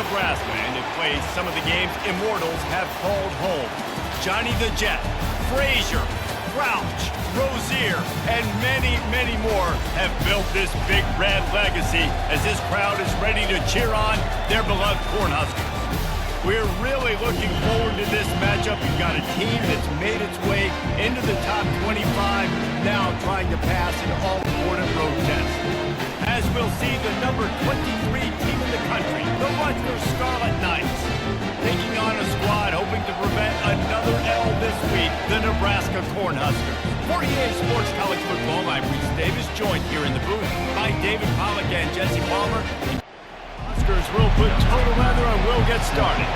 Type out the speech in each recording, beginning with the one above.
Nebraska, and it plays some of the games immortals have called home. Johnny the Jet, Frazier, Crouch, Rozier, and many, many more have built this Big Red legacy as this crowd is ready to cheer on their beloved Cornhuskers. We're really looking forward to this matchup. We've got a team that's made its way into the top 25, now trying to pass an all-important road test. As we'll see, the number 23 team in the country, the Rutgers Scarlet Knights, taking on a squad hoping to prevent another L this week, the Nebraska Cornhuskers. For EA Sports College Football, I'm Reese Davis, joined here in the booth by David Pollack and Jesse Palmer. Huskers will put total leather and we'll get started.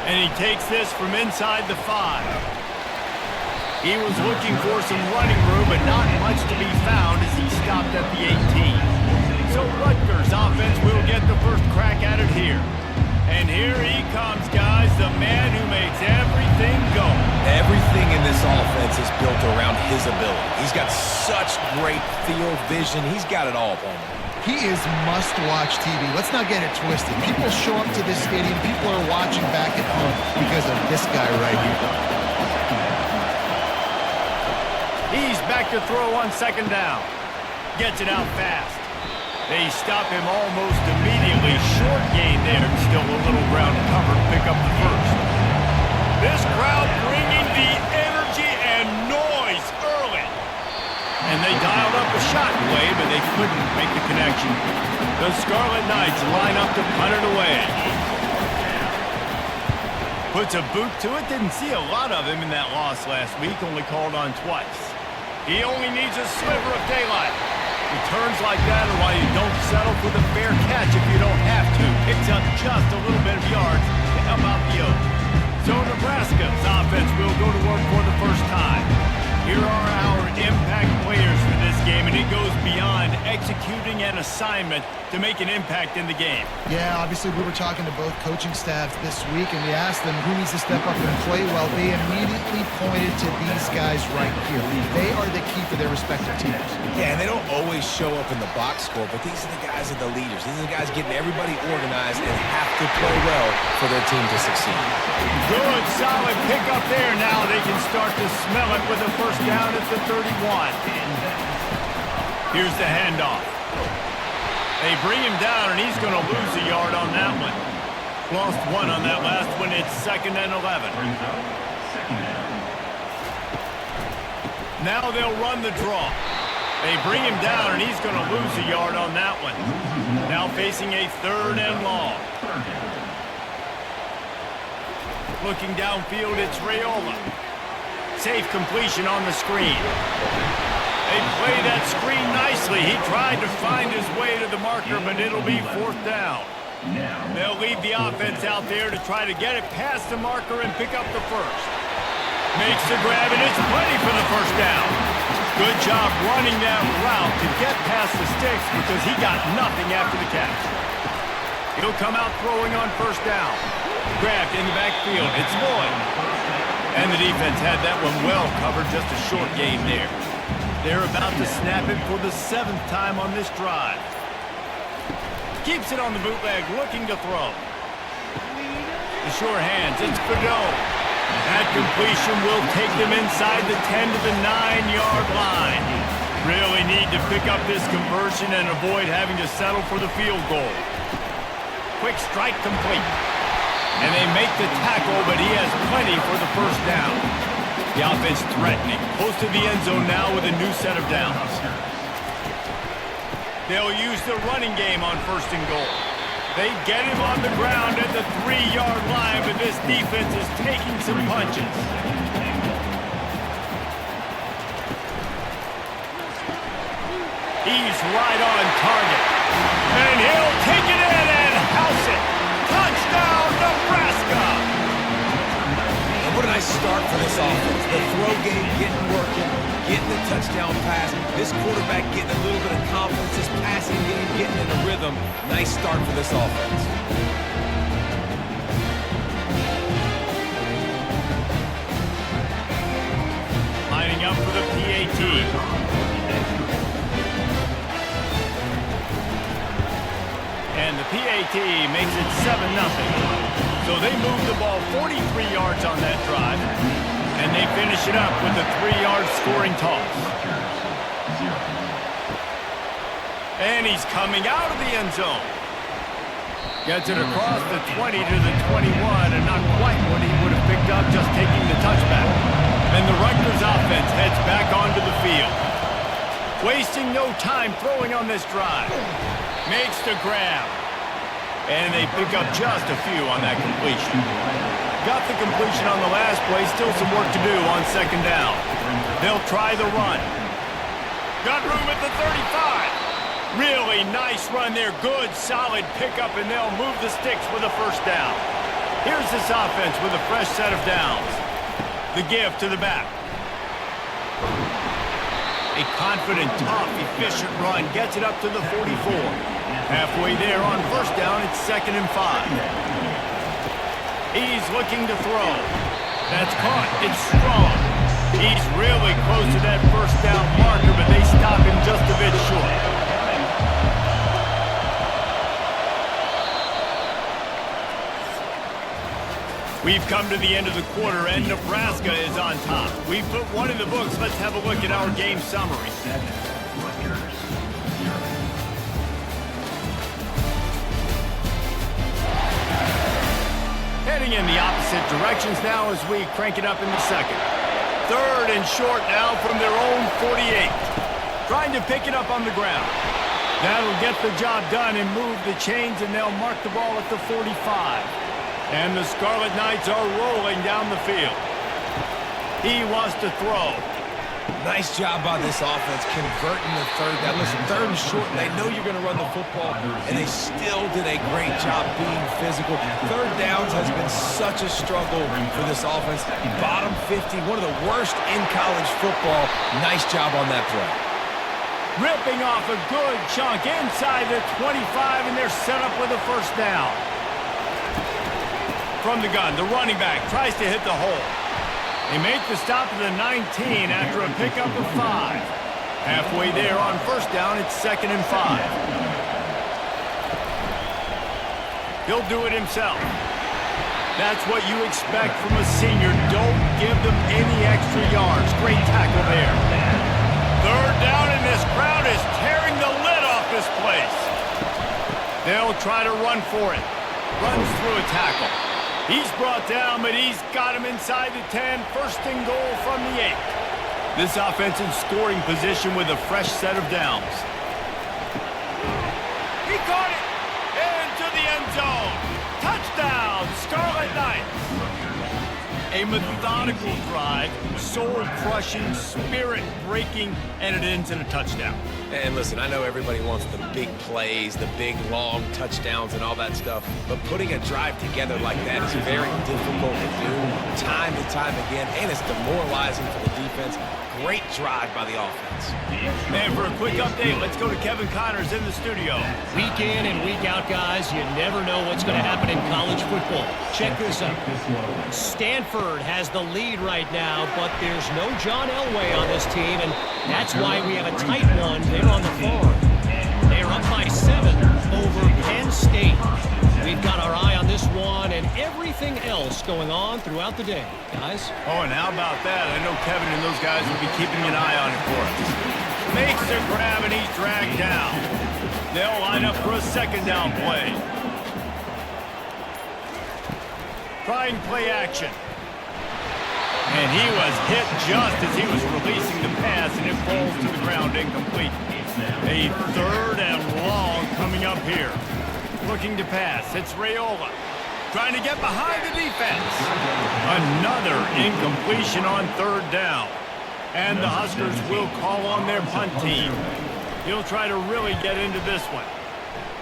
And he takes this from inside the 5. He was looking for some running room, but not much to be found as he stopped at the 18. So Rutgers offense will get the first crack at it here. And here he comes, guys, the man who makes everything go. Everything in this offense is built around his ability. He's got such great field vision. He's got it all, Palmer. He is must-watch TV. Let's not get it twisted. People show up to this stadium. People are watching back at home because of this guy right here. He's back to throw on second down. Gets it out fast. They stop him almost immediately. Short gain there. Still a little ground to cover. Pick up the first. This crowd bringing the energy and noise early. And they dialed up a shot play, but they couldn't make the connection. The Scarlet Knights line up to punt it away. Puts a boot to it. Didn't see a lot of him in that loss last week. Only called on twice. He only needs a sliver of daylight. Returns like that are why you don't settle for the fair catch if you don't have to. Picks up just a little bit of yards to help out the oath. So Nebraska's offense will go to work for the first time. Here are our impact players for this game, and it goes beyond executing an assignment to make an impact in the game. Yeah, obviously we were talking to both coaching staffs this week, and we asked them who needs to step up and play well. They immediately pointed to these guys right here. They are the key for their respective teams. Yeah, and they don't always show up in the box score, but these are the guys that are the leaders. These are the guys getting everybody organized and have to play well for their team to succeed. Good, solid pick up there. Now they can start to smell it with a first down at the 31. Here's the handoff. They bring him down, and he's going to lose a yard on that one. Lost one on that last one. It's 2nd and 11. Now they'll run the draw. They bring him down, and he's going to lose a yard on that one. Now facing a 3rd and long. Looking downfield, it's Raiola. Safe completion on the screen. They play that screen nicely. He tried to find his way to the marker, but it'll be 4th down. They'll leave the offense out there to try to get it past the marker and pick up the first. Makes the grab, and it's plenty for the first down. Good job running that route to get past the sticks because he got nothing after the catch. He'll come out throwing on first down. Grabbed in the backfield. It's Lloyd. And the defense had that one well covered. Just a short gain there. They're about to snap it for the 7th time on this drive. Keeps it on the bootleg, looking to throw. The sure hands, it's Godot. That completion will take them inside the 10 to the 9-yard line. Really need to pick up this conversion and avoid having to settle for the field goal. Quick strike complete. And they make the tackle, but he has plenty for the first down. The offense threatening. Close to the end zone now with a new set of downs. They'll use the running game on 1st and goal. They get him on the ground at the 3-yard line, but this defense is taking some punches. He's right on target. And he'll take it in and house it. Touchdown, Nebraska! And what a nice start for this offense. The throw game getting working, getting the touchdown pass. This quarterback getting a little bit of confidence. This passing game getting in a rhythm. Nice start for this offense. Lining up for the PAT. and the PAT makes it 7-0. So they move the ball 43 yards on that drive, and they finish it up with a 3-yard scoring toss. And he's coming out of the end zone. Gets it across the 20 to the 21, and not quite what he would have picked up just taking the touchback. And the Rutgers offense heads back onto the field. Wasting no time throwing on this drive. Makes the grab. And they pick up just a few on that completion. Got the completion on the last play. Still some work to do on second down. They'll try the run. Got room at the 35. Really nice run there. Good, solid pickup, and they'll move the sticks with a first down. Here's this offense with a fresh set of downs. The give to the back. A confident, tough, efficient run gets it up to the 44. Halfway there on first down, it's 2nd and 5. He's looking to throw. That's caught. It's strong. He's really close to that first down marker, but they stop him just a bit short. We've come to the end of the quarter, and Nebraska is on top. We've put one in the books. Let's have a look at our game summary. Heading in the opposite directions now as we crank it up in the second. 3rd and short now from their own 48. Trying to pick it up on the ground. That'll get the job done and move the chains, and they'll mark the ball at the 45. And the Scarlet Knights are rolling down the field. He wants to throw. Nice job by this offense converting the third down. Listen, 3rd and short, they know you're going to run the football, and they still did a great job being physical. 3rd downs has been such a struggle for this offense. Bottom 50, one of the worst in college football. Nice job on that play. Ripping off a good chunk inside the 25, and they're set up with a first down. From the gun, the running back tries to hit the hole. They make the stop at the 19 after a pickup of 5. Halfway there on first down, it's 2nd and 5. He'll do it himself. That's what you expect from a senior. Don't give them any extra yards. Great tackle there. 3rd down, and this crowd is tearing the lid off this place. They'll try to run for it. Runs through a tackle. He's brought down, but he's got him inside the 10. 1st and goal from the 8. This offense in scoring position with a fresh set of downs. He caught it into the end zone. Touchdown, Scarlet Knights. A methodical drive, soul-crushing, spirit-breaking, and it ends in a touchdown. And listen, I know everybody wants the big plays, the big, long touchdowns and all that stuff, but putting a drive together like that is very difficult to do time and time again, and it's demoralizing for the defense. Great drive by the offense. And for a quick update, let's go to Kevin Connors in the studio. Week in and week out, guys, you never know what's going to happen in college football. Check this out. Stanford has the lead right now, but there's no John Elway on this team, and that's why we have a tight one there on the farm. They're up by 7 over Penn State. We've got our eye on this one and everything else going on throughout the day, guys. Oh, and how about that? I know Kevin and those guys will be keeping an eye on it for us. Makes the grab, and he's dragged down. They'll line up for a 2nd down play. Try and play action. And he was hit just as he was releasing the pass, and it falls to the ground incomplete. A 3rd and long coming up here. Looking to pass. It's Raiola. Trying to get behind the defense. Another incompletion on 3rd down. And the Huskers will call on their punt team. He'll try to really get into this one.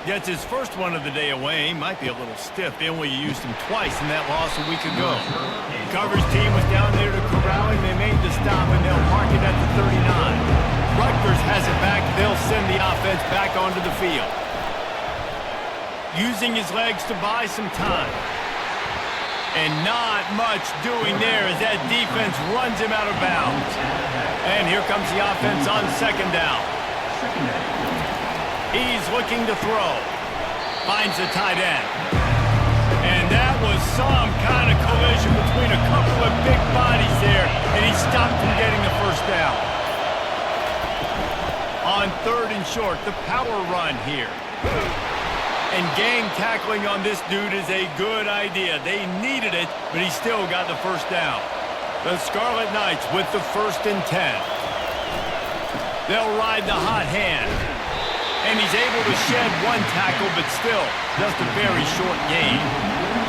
Gets his first one of the day away. Might be a little stiff. They only used him twice in that loss a week ago. Coverage team was down there to corral him. They made the stop, and they'll mark it at the 39. Rutgers has it back. They'll send the offense back onto the field. Using his legs to buy some time. And not much doing there as that defense runs him out of bounds. And here comes the offense on 2nd down. He's looking to throw. Finds the tight end. And that was some kind of collision between a couple of big bodies there, and he stopped from getting the first down. On 3rd and short, the power run here. And gang tackling on this dude is a good idea. They needed it, but he still got the first down. The Scarlet Knights with the 1st and 10. They'll ride the hot hand. And he's able to shed one tackle, but still, just a very short gain.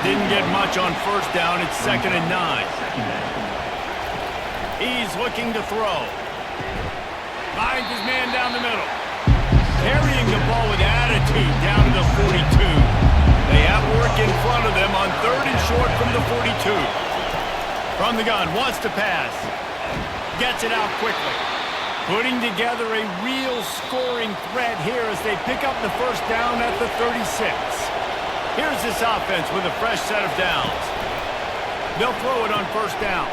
Didn't get much on first down. It's 2nd and 9. He's looking to throw. Finds his man down the middle. Carrying the ball with attitude down to the 42. They have work in front of them on 3rd and short from the 42. From the gun, wants to pass. Gets it out quickly. Putting together a real scoring threat here as they pick up the first down at the 36. Here's this offense with a fresh set of downs. They'll throw it on first down.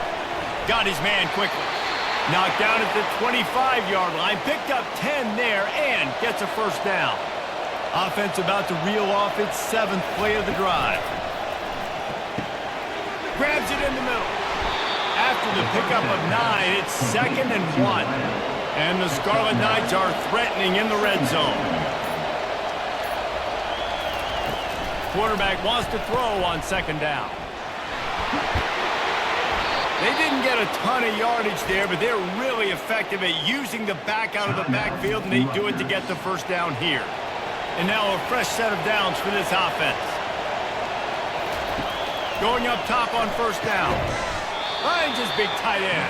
Got his man quickly. Knocked down at the 25-yard line. Picked up 10 there and gets a first down. Offense about to reel off its 7th play of the drive. Grabs it in the middle. After the pickup of 9, it's 2nd and 1. And the Scarlet Knights are threatening in the red zone. Quarterback wants to throw on 2nd down. They didn't get a ton of yardage there, but they're really effective at using the back out of the backfield, and they do it to get the first down here. And now a fresh set of downs for this offense. Going up top on first down. Finds his big tight end.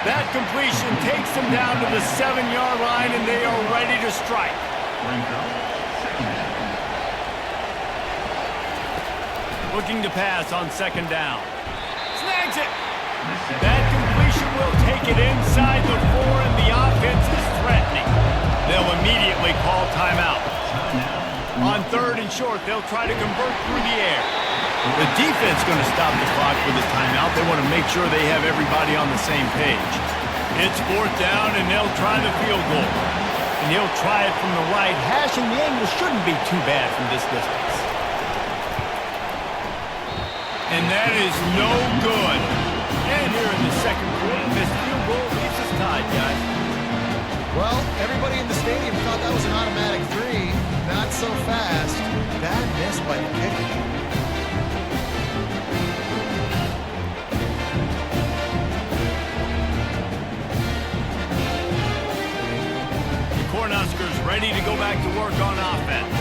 That completion takes them down to the 7-yard line, and they are ready to strike. Looking to pass on 2nd down. Snags it. That completion will take it inside the 4, and the offense is threatening. They'll immediately call timeout. On 3rd and short, they'll try to convert through the air. The defense going to stop the clock with a timeout. They want to make sure they have everybody on the same page. It's 4th down, and they'll try the field goal. And he'll try it from the right hash, and the angle shouldn't be too bad from this distance. And that is no good. And here in the 2nd quarter, this field goal leaves us tied, guys. Well, everybody in the stadium thought that was an automatic 3. Not so fast. Bad miss by the kicker. Cornhuskers ready to go back to work on offense.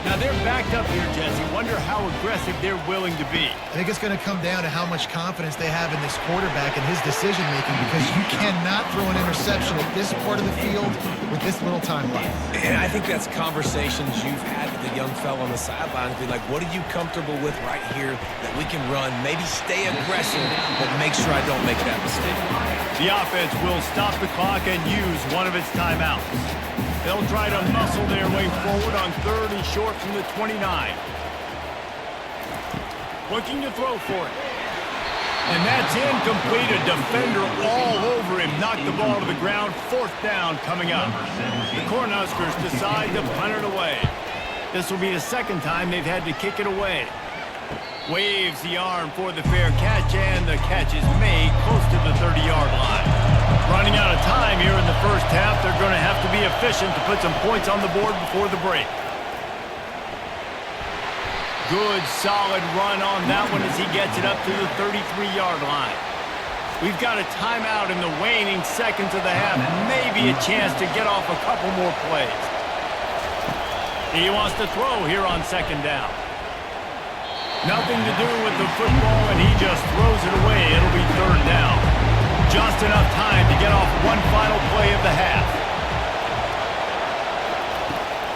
Now they're backed up here, Jesse. Wonder how aggressive they're willing to be. I think it's going to come down to how much confidence they have in this quarterback and his decision-making, because you cannot throw an interception at this part of the field with this little time left. And I think that's conversations you've had with the young fella on the sidelines. Be like, what are you comfortable with right here that we can run? Maybe stay aggressive, but make sure I don't make that mistake. The offense will stop the clock and use one of its timeouts. They'll try to muscle their way forward on 3rd and short from the 29. Looking to throw for it. And that's incomplete. A defender all over him. Knocked the ball to the ground. 4th down coming up. The Cornhuskers decide to punt it away. This will be the 2nd time they've had to kick it away. Waves the arm for the fair catch, and the catch is made close to the 30-yard line. Running out of time here in the first half. They're going to have to be efficient to put some points on the board before the break. Good, solid run on that one as he gets it up to the 33-yard line. We've got a timeout in the waning seconds of the half. Maybe a chance to get off a couple more plays. He wants to throw here on 2nd down. Nothing to do with the football, and he just throws it away. It'll be 3rd down. Just enough time to get off one final play of the half.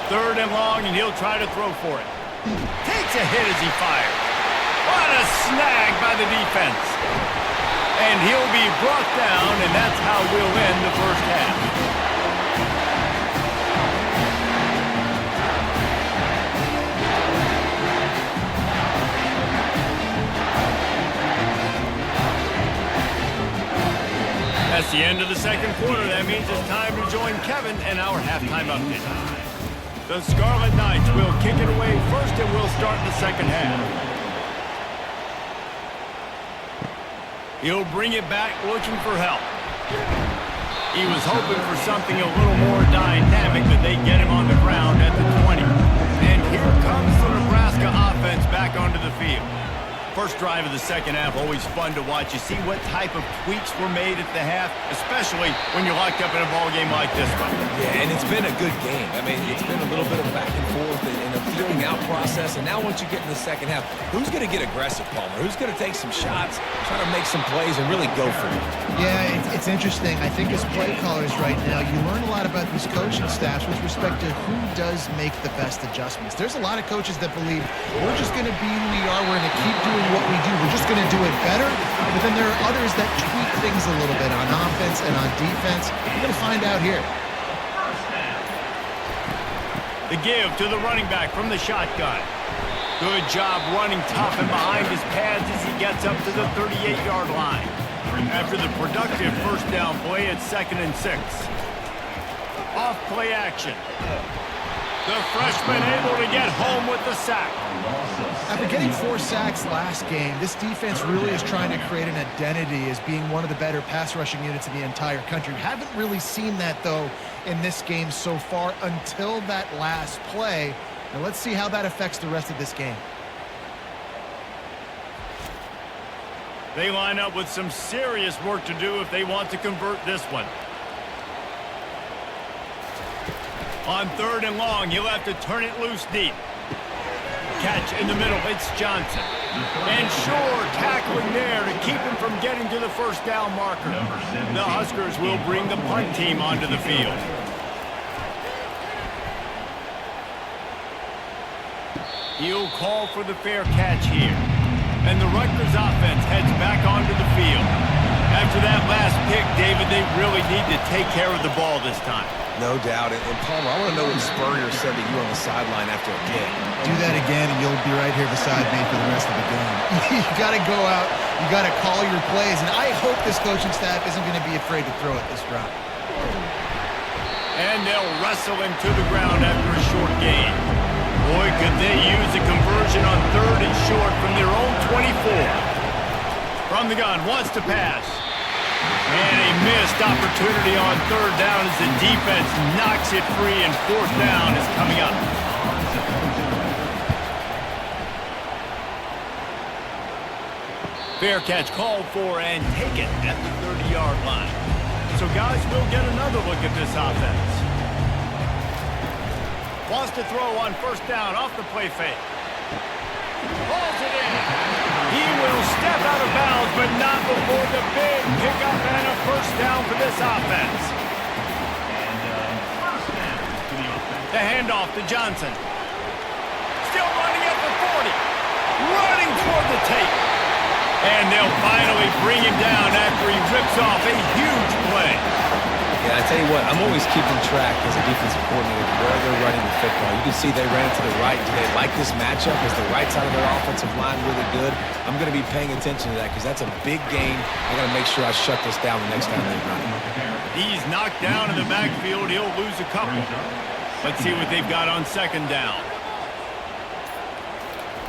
3rd and long, and he'll try to throw for it. Takes a hit as he fires. What a snag by the defense. And he'll be brought down, and that's how we'll end the first half. That's the end of the 2nd quarter. That means it's time to join Kevin and our halftime update. The Scarlet Knights will kick it away first, and we'll start the second half. He'll bring it back looking for help. He was hoping for something a little more dynamic, but they get him on the ground at the 20. And here comes the Nebraska offense back onto the field. First drive of the second half, always fun to watch. You see what type of tweaks were made at the half, especially when you're locked up in a ball game like this one. Yeah, and it's been a good game. I mean, it's been a little bit of back and forth and a feeling out process. And now once you get in the second half, who's going to get aggressive, Palmer? Who's going to take some shots, try to make some plays, and really go for it? Yeah, it's interesting. I think as play callers right now, you learn a lot about these coaching staffs with respect to who does make the best adjustments. There's a lot of coaches that believe we're just going to be who we are. We're going to keep doing what we do. We're just going to do it better. But then there are others that tweak things a little bit on offense and on defense. We're going to find out here. The give to the running back from the shotgun. Good job running tough and behind his pads as he gets up to the 38-yard line. After the productive first down play, it's 2nd and 6. Off play action. The freshman able to get home with the sack. After getting 4 sacks last game, this defense really is trying to create an identity as being one of the better pass rushing units in the entire country. Haven't really seen that, though, in this game so far until that last play. Now let's see how that affects the rest of this game. They line up with some serious work to do if they want to convert this one. On 3rd and long, he'll have to turn it loose deep. Catch in the middle, it's Johnson. And sure, tackling there to keep him from getting to the first down marker. The Huskers will bring the punt team onto the field. He'll call for the fair catch here. And the Rutgers offense heads back onto the field. After that last pick, David, they really need to take care of the ball this time. No doubt. And Palmer, I want to know what Spurrier said to you on the sideline after a kick. Do that again, and you'll be right here beside me for the rest of the game. You got to go out. You got to call your plays. And I hope this coaching staff isn't going to be afraid to throw it this round. And they'll wrestle him to the ground after a short gain. Boy, could they use a conversion on 3rd and short from their own 24. From the gun, wants to pass. And a missed opportunity on 3rd down as the defense knocks it free, and 4th down is coming up. Fair catch called for and taken at the 30-yard line. So, guys, we'll get another look at this offense. Wants to throw on 1st down off the play fake. Pulls it in. He will step out of bounds, but not before the big pickup and a 1st down for this offense. The handoff to Johnson. Still running at the 40. Running toward the tape. And they'll finally bring him down after he rips off a huge play. Yeah, I tell you what, I'm always keeping track as a defensive coordinator where they're running the football. You can see they ran it to the right. Do they like this matchup? Is the right side of their offensive line really good? I'm going to be paying attention to that because that's a big game. I got to make sure I shut this down the next time they run it. He's knocked down in the backfield. He'll lose a couple. Let's see what they've got on 2nd down.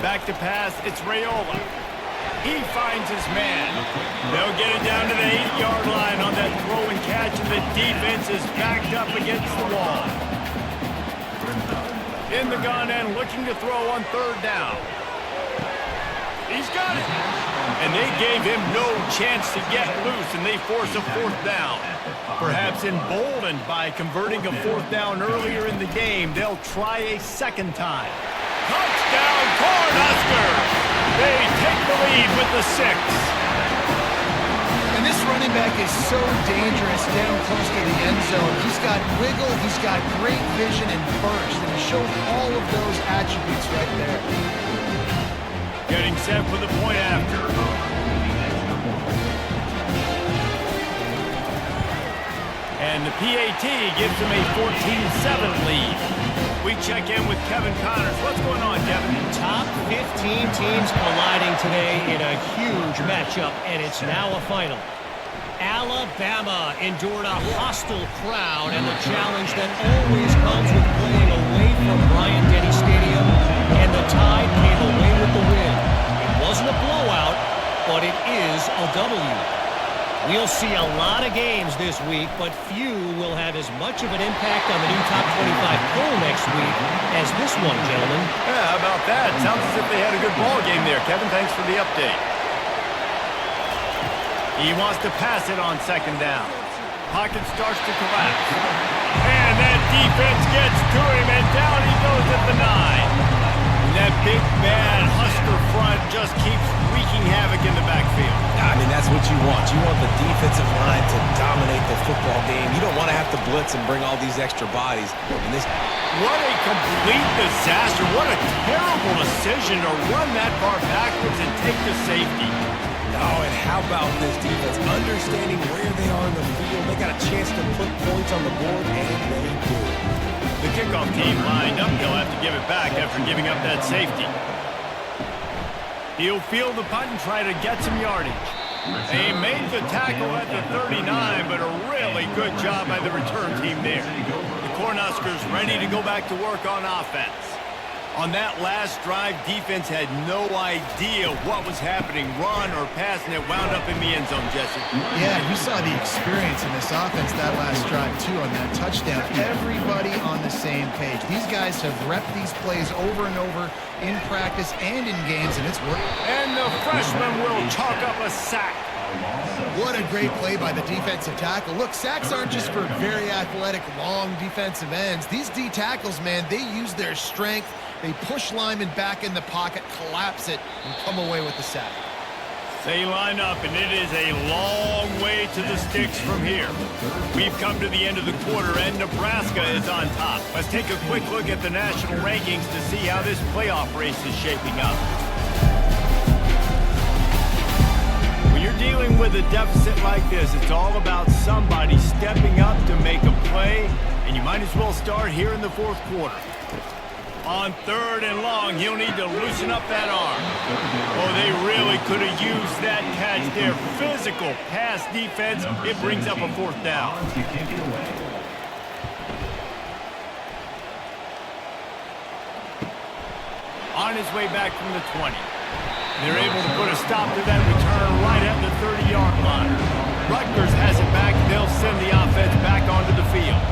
Back to pass. It's Raiola. He finds his man. They'll get it down to the 8-yard line on that throw and catch, and the defense is backed up against the wall. In the gun and looking to throw on 3rd down. He's got it. And they gave him no chance to get loose, and they force a 4th down. Perhaps emboldened by converting a 4th down earlier in the game, they'll try a 2nd time. Touchdown, Cornhuskers! They take the lead with the 6. And this running back is so dangerous down close to the end zone. He's got wiggle, he's got great vision and burst, and he showed all of those attributes right there. Getting set for the point after. And the PAT gives him a 14-7 lead. We check in with Kevin Connors. What's going on, Kevin? Top 15 teams colliding today in a huge matchup, and it's now a final. Alabama endured a hostile crowd and the challenge that always comes with playing away from Bryant-Denny Stadium, and the Tide came away with the win. It wasn't a blowout, but it is a W. We'll see a lot of games this week, but few will have as much of an impact on the new top 25 poll next week as this one, gentlemen. Yeah, how about that? Sounds as if they had a good ball game there. Kevin, thanks for the update. He wants to pass it on second down. Pocket starts to collapse. And that defense gets to him, and down he goes at the 9. And that big, bad Husker front just keeps wreaking havoc in the backfield. I mean, that's what you want. You want the defensive line to dominate the football game. You don't want to have to blitz and bring all these extra bodies. And this... What a complete disaster. What a terrible decision to run that far backwards and take the safety. Oh, and how about this defense? Understanding where they are in the field. They got a chance to put points on the board, and they do. The kickoff team lined up. They'll have to give it back after giving up that safety. He'll field the punt and try to get some yardage. They made the tackle at the 39, but a really good job by the return team there. The Cornhuskers ready to go back to work on offense. On that last drive, defense had no idea what was happening, run or pass, and it wound up in the end zone, Jesse. Yeah, you saw the experience in this offense that last drive, too, on that touchdown. Everybody on the same page. These guys have repped these plays over and over in practice and in games, and it's worked. And the freshman will chalk up a sack. What a great play by the defensive tackle. Look, sacks aren't just for very athletic, long defensive ends. These D tackles, man, they use their strength. They push linemen back in the pocket, collapse it, and come away with the sack. They line up, and it is a long way to the sticks from here. We've come to the end of the quarter, and Nebraska is on top. Let's take a quick look at the national rankings to see how this playoff race is shaping up. When you're dealing with a deficit like this, it's all about somebody stepping up to make a play, and you might as well start here in the fourth quarter. On third and long, he'll need to loosen up that arm. Oh, they really could have used that catch there. Physical pass defense. It brings up a fourth down. On his way back from the 20. They're able to put a stop to that return right at the 30-yard line. Rutgers has it back. They'll send the offense back onto the field.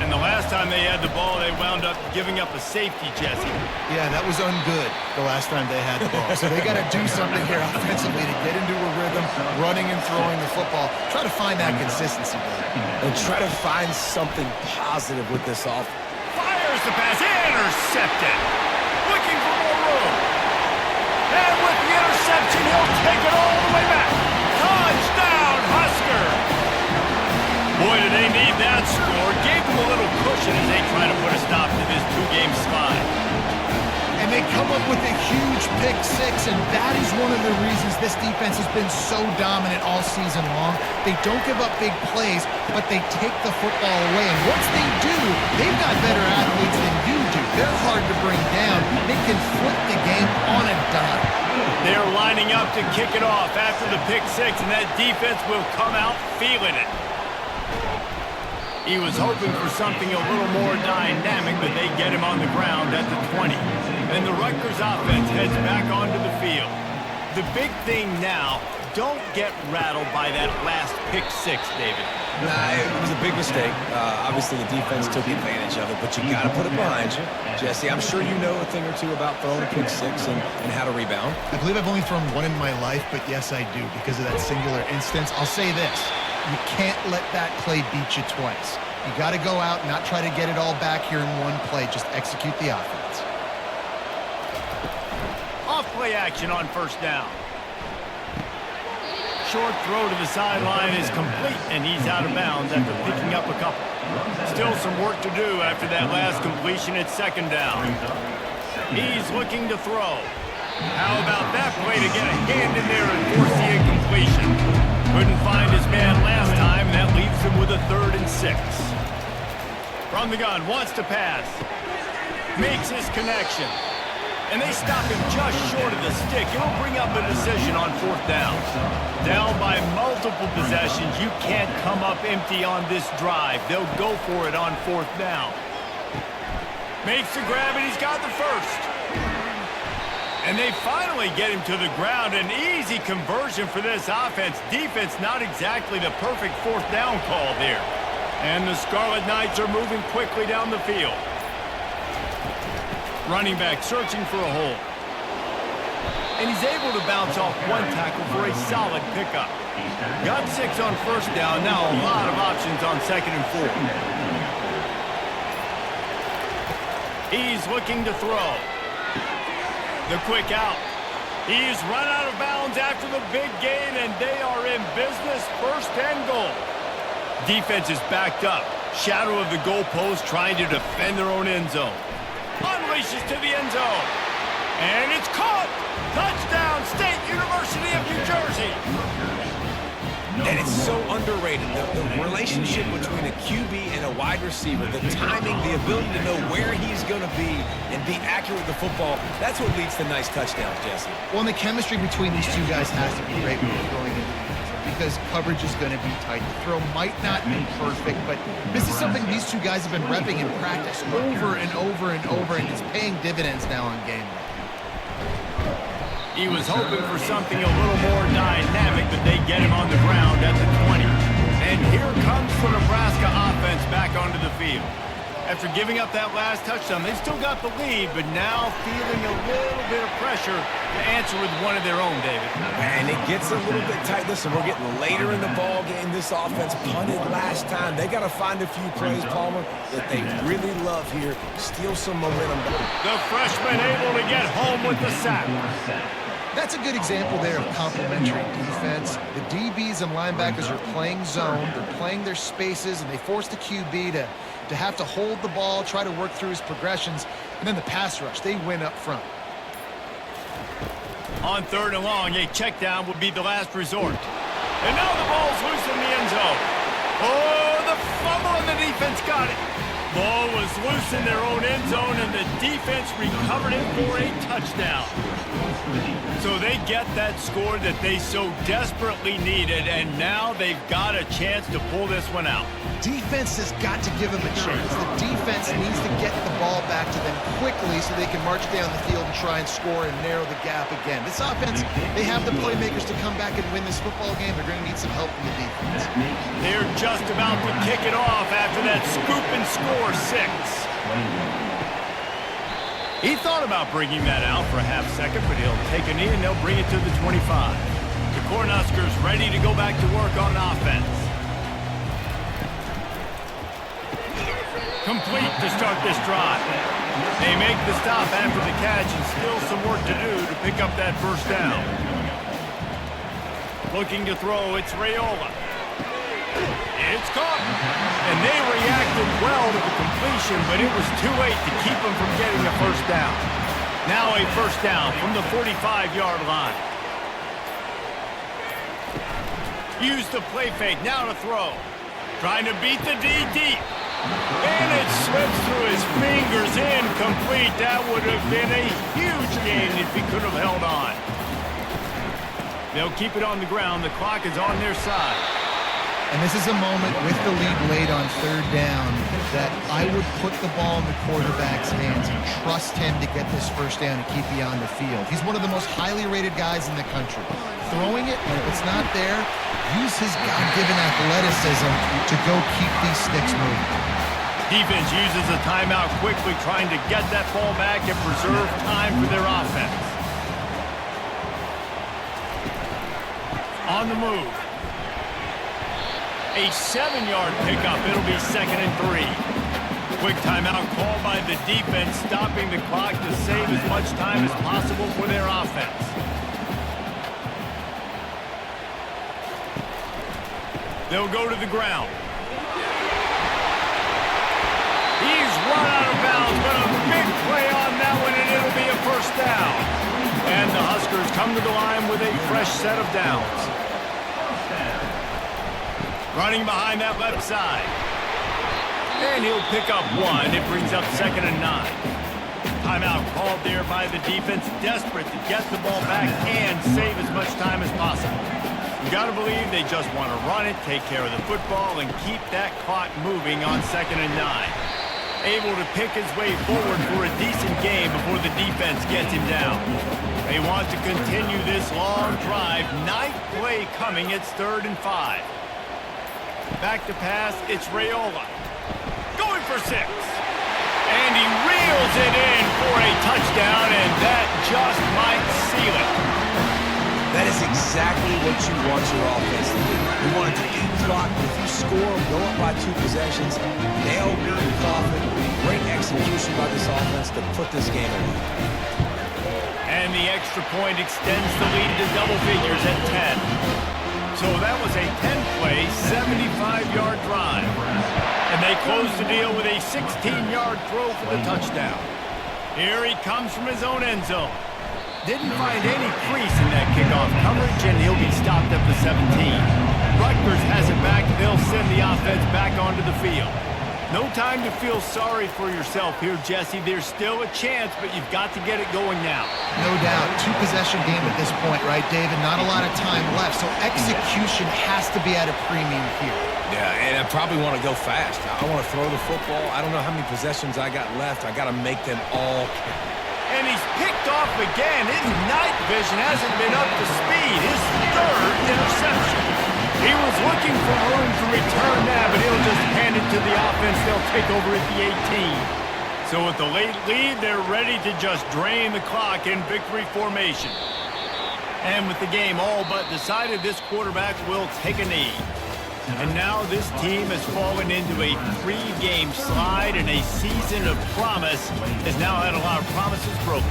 And the last time they had the ball, they wound up giving up a safety, Jesse. Yeah, that was ungood the last time they had the ball. So they got to do something here offensively to get into a rhythm, running and throwing the football. Try to find that consistency, and try to find something positive with this offense. Fires the pass, intercepted. Looking for more room. And with the interception, he'll take it all the way back. Touchdown, Husker. Boy, do they need that score. Gave them a little cushion as they try to put a stop to this two-game slide. And they come up with a huge pick six, and that is one of the reasons this defense has been so dominant all season long. They don't give up big plays, but they take the football away. And once they do, they've got better athletes than you do. They're hard to bring down. They can flip the game on a dime. They're lining up to kick it off after the pick six, and that defense will come out feeling it. He was hoping for something a little more dynamic, but they get him on the ground at the 20. And the Rutgers offense heads back onto the field. The big thing now, don't get rattled by that last pick six, David. Nah, it was a big mistake. Obviously, the defense took advantage of it, but you got to put it behind you. Jesse, I'm sure you know a thing or two about throwing a pick six and how to rebound. I believe I've only thrown one in my life, but yes, I do because of that singular instance. I'll say this. You can't let that play beat you twice. You got to go out and not try to get it all back here in one play. Just execute the offense. Off-play action on first down. Short throw to the sideline is complete, and he's out of bounds after picking up a couple. Still some work to do after that last completion at second down. He's looking to throw. How about that play to get a hand in there and force the incompletion? Couldn't find his man last time, and that leaves him with a 3rd and 6. From the gun, wants to pass. Makes his connection. And they stop him just short of the stick. It'll bring up a decision on 4th down. Down by multiple possessions. You can't come up empty on this drive. They'll go for it on 4th down. Makes the grab, and he's got the first. And they finally get him to the ground. An easy conversion for this offense. Defense, not exactly the perfect fourth down call there. And the Scarlet Knights are moving quickly down the field. Running back searching for a hole. And he's able to bounce off one tackle for a solid pickup. Got 6 on first down. Now a lot of options on 2nd and 4. He's looking to throw. The quick out. He's run out of bounds after the big gain, and they are in business. 1st and goal. Defense is backed up. Shadow of the goalpost trying to defend their own end zone. Unleashes to the end zone. And it's caught. Touchdown, State University of New Jersey. And it's so underrated, the relationship between a QB and a wide receiver, the timing, the ability to know where he's going to be and be accurate with the football, that's what leads to nice touchdowns, Jesse. Well, and the chemistry between these two guys has to be great when you're throwing into the end zone because coverage is going to be tight. The throw might not be perfect, but this is something these two guys have been repping in practice over and over and over, and it's paying dividends now on game day. He was hoping for something a little more dynamic, but they get him on the ground at the 20. And here comes the Nebraska offense back onto the field. After giving up that last touchdown, they've still got the lead, but now feeling a little bit of pressure to answer with one of their own, David. And it gets a little bit tight. Listen, we're getting later in the ball game. This offense punted last time. They got to find a few plays, Palmer, that they really love here. Steal some momentum back. The freshman able to get home with the sack. That's a good example there of complementary defense. The DBs and linebackers are playing zone, they're playing their spaces, and they force the QB to have to hold the ball, try to work through his progressions, and then the pass rush, they win up front. On 3rd and long, a check down would be the last resort. And now the ball's loose in the end zone. Oh, the fumble, and the defense got it. Ball was loose in their own end zone, and the defense recovered it for a touchdown. So they get that score that they so desperately needed, and now they've got a chance to pull this one out. Defense has got to give them a chance. The defense needs to get the ball back to them quickly so they can march down the field and try and score and narrow the gap again. This offense, they have the playmakers to come back and win this football game. They're going to need some help from the defense. They're just about to kick it off after that scoop and score 6. He thought about bringing that out for a half second, but he'll take a knee and they'll bring it to the 25. The Cornhuskers ready to go back to work on offense. Complete to start this drive. They make the stop after the catch and still some work to do to pick up that 1st down. Looking to throw, it's Raiola. It's caught. And they reacted well to the completion, but it was too late to keep them from getting a 1st down. Now a 1st down from the 45-yard line. Use the play fake, now to throw. Trying to beat the D deep. And it slips through his fingers, incomplete. That would have been a huge gain if he could have held on. They'll keep it on the ground. The clock is on their side. And this is a moment with the lead late on 3rd down that I would put the ball in the quarterback's hands and trust him to get this 1st down and keep you on the field. He's one of the most highly rated guys in the country. Throwing it, and if it's not there, use his God-given athleticism to go keep these sticks moving. Defense uses a timeout quickly, trying to get that ball back and preserve time for their offense. On the move. A 7-yard pickup. It'll be 2nd and 3. Quick timeout called by the defense, stopping the clock to save as much time as possible for their offense. They'll go to the ground. He's run out of bounds, but a big play on that one, and it'll be a 1st down. And the Huskers come to the line with a fresh set of downs. Running behind that left side. And he'll pick up 1. It brings up 2nd and 9. Timeout called there by the defense, desperate to get the ball back and save as much time as possible. You got to believe they just want to run it, take care of the football, and keep that clock moving on 2nd and 9. able to pick his way forward for a decent game before the defense gets him down. They want to continue this long drive. Ninth play coming. It's 3rd and 5. Back to pass. It's Raiola. Going for 6. And he reels it in for a touchdown, and that just might seal it. That is exactly what you want your offense to do. You want it to eat clock. If you score, go up by 2 possessions, nail the coffin. Great execution by this offense to put this game away. And the extra point extends the lead to double figures at 10. So that was a 10-play, 75-yard drive. And they close the deal with a 16-yard throw for the touchdown. Here he comes from his own end zone. Didn't find any crease in that kickoff coverage, and he'll be stopped at the 17. Rutgers has it back. They'll send the offense back onto the field. No time to feel sorry for yourself here, Jesse. There's still a chance, but you've got to get it going now. No doubt. 2-possession game at this point, right, David? Not a lot of time left, so execution has to be at a premium here. Yeah, and I probably want to go fast. I want to throw the football. I don't know how many possessions I got left. I got to make them all count. And he's picked off again. His night vision hasn't been up to speed. His 3rd interception. He was looking for room to return that, but he'll just hand it to the offense. They'll take over at the 18. So with the late lead, they're ready to just drain the clock in victory formation. And with the game all but decided, this quarterback will take a knee. And now this team has fallen into a 3-game slide, and a season of promise has now had a lot of promises broken.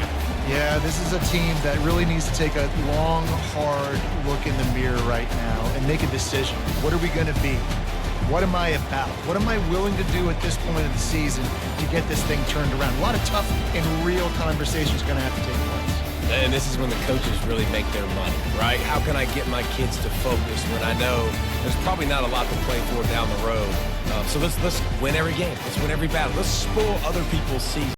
Yeah, this is a team that really needs to take a long, hard look in the mirror right now and make a decision. What are we going to be? What am I about? What am I willing to do at this point of the season to get this thing turned around? A lot of tough and real conversations going to have to take place. And this is when the coaches really make their money, right? How can I get my kids to focus when I know there's probably not a lot to play for down the road? So let's win every game. Let's win every battle. Let's spoil other people's season.